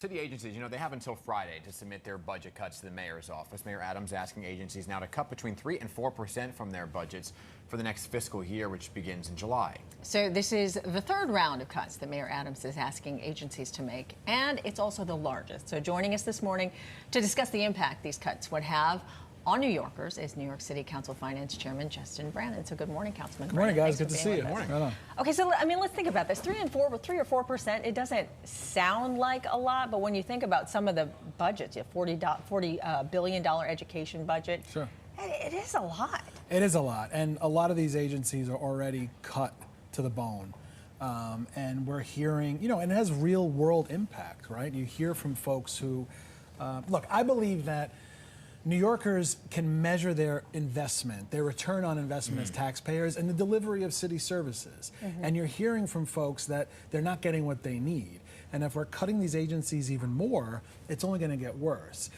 city agencies, they have until Friday to submit their budget cuts to the mayor's office. Mayor Adams asking agencies now to cut between 3 and 4% from their budgets for the next fiscal year, which begins in July. So this is the third round of cuts that Mayor Adams is asking agencies to make, and it's also the largest. So joining us this morning to discuss the impact these cuts would have on New Yorkers is New York City Council Finance Chairman Justin Brannan. So good morning, Councilman. Good morning, guys. Thanks good to see you. Good morning. Okay, so let's think about this. 3 or 4%. It doesn't sound like a lot, but when you think about some of the budgets, $40 billion education budget. Sure. It is a lot. It is a lot, and a lot of these agencies are already cut to the bone. And we're hearing, and it has real world impact, right? You hear from folks who, look, I believe that New Yorkers can measure their investment, their return on investment as taxpayers, and the delivery of city services. And you're hearing from folks that they're not getting what they need. And if we're cutting these agencies even more, it's only going to get worse.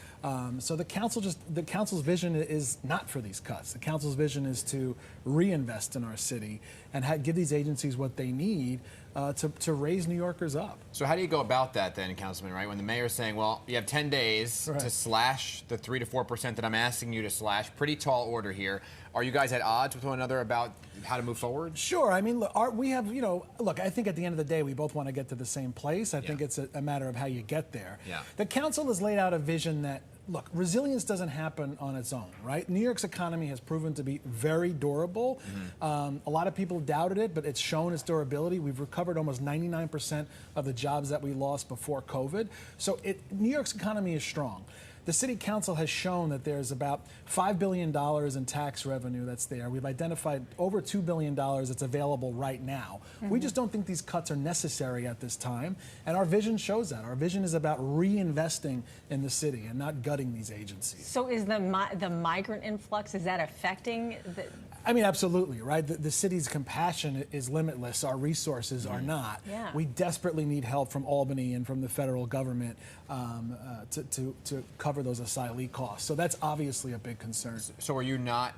So the council's vision is not for these cuts. The council's vision is to reinvest in our city and give these agencies what they need to raise New Yorkers up. So how do you go about that then, Councilman, right? When the mayor's saying, well, you have 10 days to slash the 3 to 4% that I'm asking you to slash, pretty tall order here. Are you guys at odds with one another about how to move forward? Sure. I mean, look, we have, look, I think at the end of the day, we both want to get to the same place. I think it's a matter of how you get there. Yeah. The council has laid out a vision that, look, resilience doesn't happen on its own, right? New York's economy has proven to be very durable. A lot of people doubted it, but it's shown its durability. We've recovered almost 99% of the jobs that we lost before COVID. So New York's economy is strong. The city council has shown that there's about $5 billion in tax revenue that's there. We've identified over $2 billion that's available right now. We just don't think these cuts are necessary at this time, and our vision shows that. Our vision is about reinvesting in the city and not gutting these agencies. So is the migrant influx, is that affecting the... I mean, absolutely, right? The city's compassion is limitless. Our resources are not. Yeah. We desperately need help from Albany and from the federal government to cover those asylee costs. So that's obviously a big concern. So are you not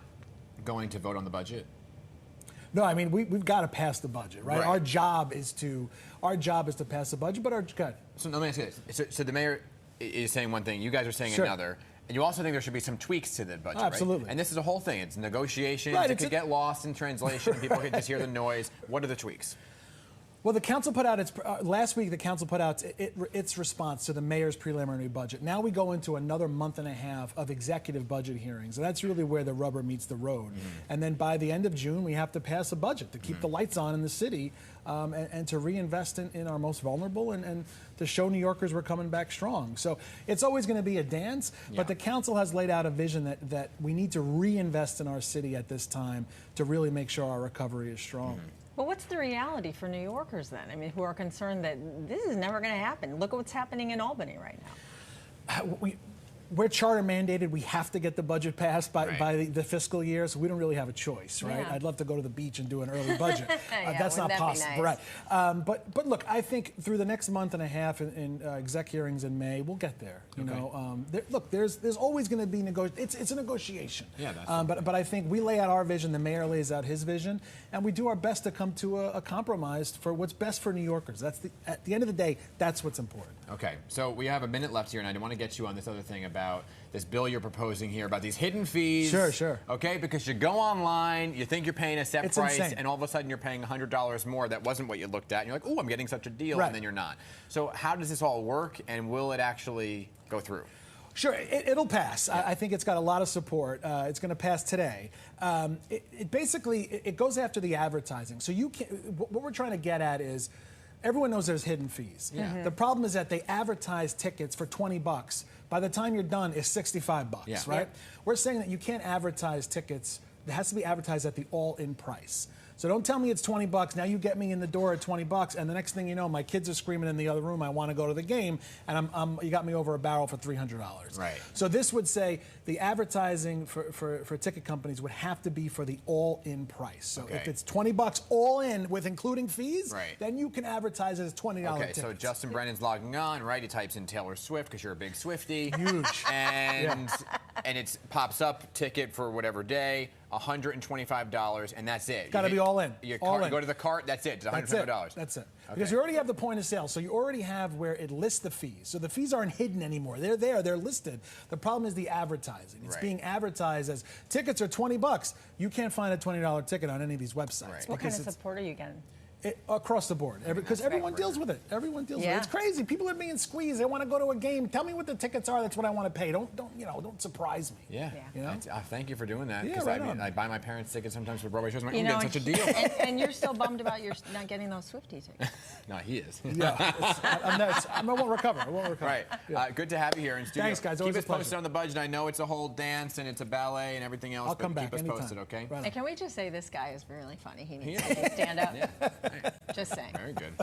going to vote on the budget? No, I mean we've got to pass the budget, right? Our job is to pass the budget, but So let me ask you this. So the mayor is saying one thing, you guys are saying another. And you also think there should be some tweaks to the budget, absolutely. Right? And this is a whole thing. It's negotiations. Right, it could get lost in translation. People could just hear the noise. What are the tweaks? Well, the council put out last week. The council put out its response to the mayor's preliminary budget. Now we go into another month and a half of executive budget hearings, and that's really where the rubber meets the road. And then by the end of June, we have to pass a budget to keep the lights on in the city and to reinvest in our most vulnerable and to show New Yorkers we're coming back strong. So it's always going to be a dance, but the council has laid out a vision that we need to reinvest in our city at this time to really make sure our recovery is strong. Well, what's the reality for New Yorkers then? I mean, who are concerned that this is never going to happen? Look at what's happening in Albany right now. We're charter mandated. We have to get the budget passed by the fiscal year, so we don't really have a choice, right? Yeah. I'd love to go to the beach and do an early budget. That's not possible, nice? Right? But look, I think through the next month and a half in exec hearings in May, we'll get there. You know, look, there's always going to be it's a negotiation. Yeah, that's but I think we lay out our vision, the mayor lays out his vision, and we do our best to come to a compromise for what's best for New Yorkers. At the end of the day, that's what's important. Okay, so we have a minute left here, and I want to get you on this other thing about this bill you're proposing here about these hidden fees. Sure. Okay, because you go online, you think you're paying a set price, insane. and all of a sudden you're paying $100 more. That wasn't what you looked at. And you're like, oh, I'm getting such a deal, Right. and then you're not. So how does this all work, and will it actually go through? Sure, it'll pass. I think it's got a lot of support. It's going to pass today. It basically goes after the advertising. So what we're trying to get at is everyone knows there's hidden fees. Yeah. The problem is that they advertise tickets for $20. By the time you're done, it's $65, right? We're saying that you can't advertise tickets. It has to be advertised at the all-in price. So don't tell me it's $20. Now you get me in the door at $20, and the next thing you know, my kids are screaming in the other room, I want to go to the game, and you got me over a barrel for $300. Right. So this would say the advertising for ticket companies would have to be for the all-in price. So if it's $20 all in with including fees, then you can advertise it as $20 tickets. So Justin Brannan's logging on, right? He types in Taylor Swift because you're a big Swiftie. Huge. And and it pops up ticket for whatever day, $125, and that's it. Got to be all in. You all in. go to the cart, that's it. It's $125. That's it. Okay. Because you already have the point of sale, so you already have where it lists the fees. So the fees aren't hidden anymore. They're there. They're listed. The problem is the advertising. It's being advertised as tickets are $20. You can't find a $20 ticket on any of these websites. Right. What kind of support are you getting? Across the board, because everyone deals with it. Everyone deals with it. It's crazy. People are being squeezed. They want to go to a game. Tell me what the tickets are. That's what I want to pay. Don't surprise me. Yeah. You know? Thank you for doing that. Yeah, Because right I buy my parents tickets sometimes for Broadway shows. I'm like, You I'm know, getting such a deal. And you're still bummed about your not getting those Swiftie tickets. No, he is. Yeah, I won't recover. I won't recover. Right. Yeah. Good to have you here in studio. Thanks, guys. Keep Always us a pleasure. posted on the budget. I know it's a whole dance and it's a ballet and everything else. I'll come back keep us anytime. posted, okay? Right on. And can we just say this guy is really funny? He needs to stand up. Yeah. Just saying. Very good.